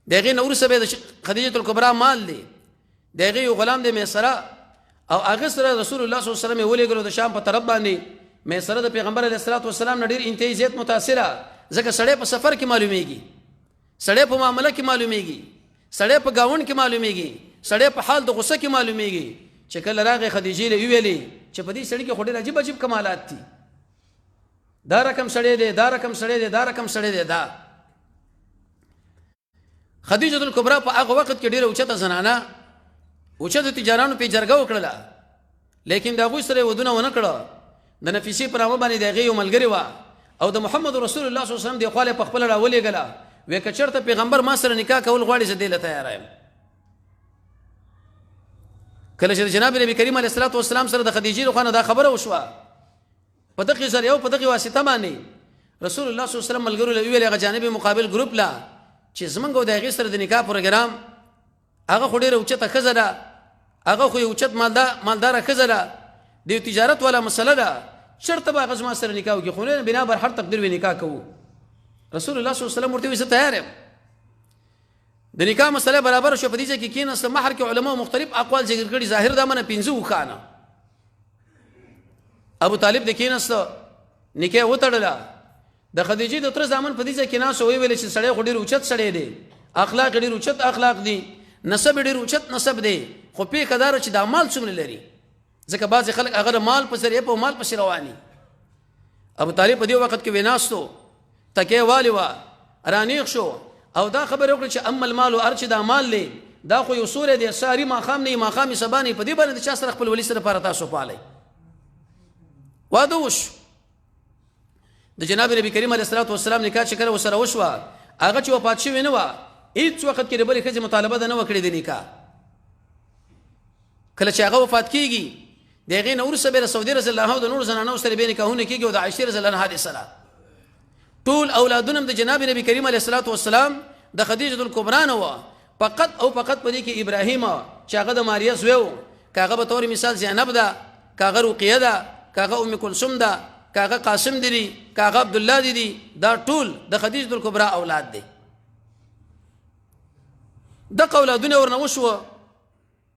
دغه نور سبه خدیجه الکبرى مال دی دغه یو غلام دی میسره او هغه سره رسول الله صلی الله علیه وسلم ولېګلو د شام په طرف باندې میسره د پیغمبر علیه الصلاه والسلام نډیر انتهایی زیات متاثره ځکه سړی په سفر کې معلومیږي سړی په معاملې کې معلومیږي سړی په گاون کې معلومیږي سړی په حال د غصه کې معلومیږي چې کله راغی خدیجه له ویلې چې په دې سړی کې خوري عجیب عجیب کمالات دي دا رقم سړی دی دا رقم سړی دی دا رقم سړی دی دا خدیجه الکبرى په هغه وخت کې ډیره اوچته زنانه اوچته تجارانو په جرګه وکړه لیکن دا غوښ سره ودونه ونه کړه د نفیسی پر امر باندې دغه یو ملګری و او د محمد رسول الله صلی الله علیه وسلم دی خپل په خپل راولې غلا وې کچرته پیغمبر ما سره نکاح کول غواړي زه دې له تیار یم کله چې جناب نبی کریم علیه الصلاه والسلام سره د خدیجه خو نه دا خبره وشوه په دغه ذریعہ او په دغه واسطه باندې رسول الله صلی الله علیه وسلم ملګرو له ویلې جانبي مقابل ګروپ لا چې زمونږ د هغه سره د نکاح پروګرام هغه خوري اوچته خزره هغه خو اوچت مالدار خزره د تجارت ولا مسله ده شرط به غزما سره نکاح وکي خو نه بنا بر هر تقدیر و نکاح کوو رسول الله صلی الله علیه وسلم ورته وسه تیار یم د نکاح مسله برابر شو په دې کې کیناست مہر کې علما مختلف اقوال ذکر کړي ظاهر دا منه 15 وخانه ابو طالب د کیناست نکاح وتړله د خدیجه د تر زمون په دې کې ناس وی ویل چې سړی خډیر اوچت سړی دی اخلاق ډیر اوچت اخلاق دي نسب ډیر اوچت نسب دی خو په قدر چې د مال څومره لري ځکه بعض خلک هغه مال په سر په مال په رواني ابو طالب په دې وخت کې ویناستو تکي والی وا رانیخ شو او دا خبر وکړه چې اما المال ارچ دا مال لې دا خو یو سورې دی ساری ما خام نه ما خامي سباني په دې باندې چې سره خپل ولی سره پاره تاسو پالي وادوش د جناب نبی کریم علیه الصلاه والسلام نکاح چې کړه وسره وشوه هغه چې وفات شوی نه و هیڅ وخت کې بلې خځه مطالبه نه وکړي د نکاح کله چې هغه وفات کیږي دغه نور سره سعودي رضی الله عنه د نور زنانو سره به نکاحونه کیږي او د عائشه رضی الله عنها سره ټول اولادونم د جناب نبی کریم علیه الصلاه والسلام د خدیجه الکبرى نو فقط او فقط پدې کې ابراهیم چې هغه د ماریا زویو کاغه به تور مثال زینب ده کاغه رقیه ده کاغه ام کلثوم ده کاغه قاسم دي کاغه عبد الله دي دا ټول د خدیجه الکبرى اولاد دي د اولادونه ورنه وشو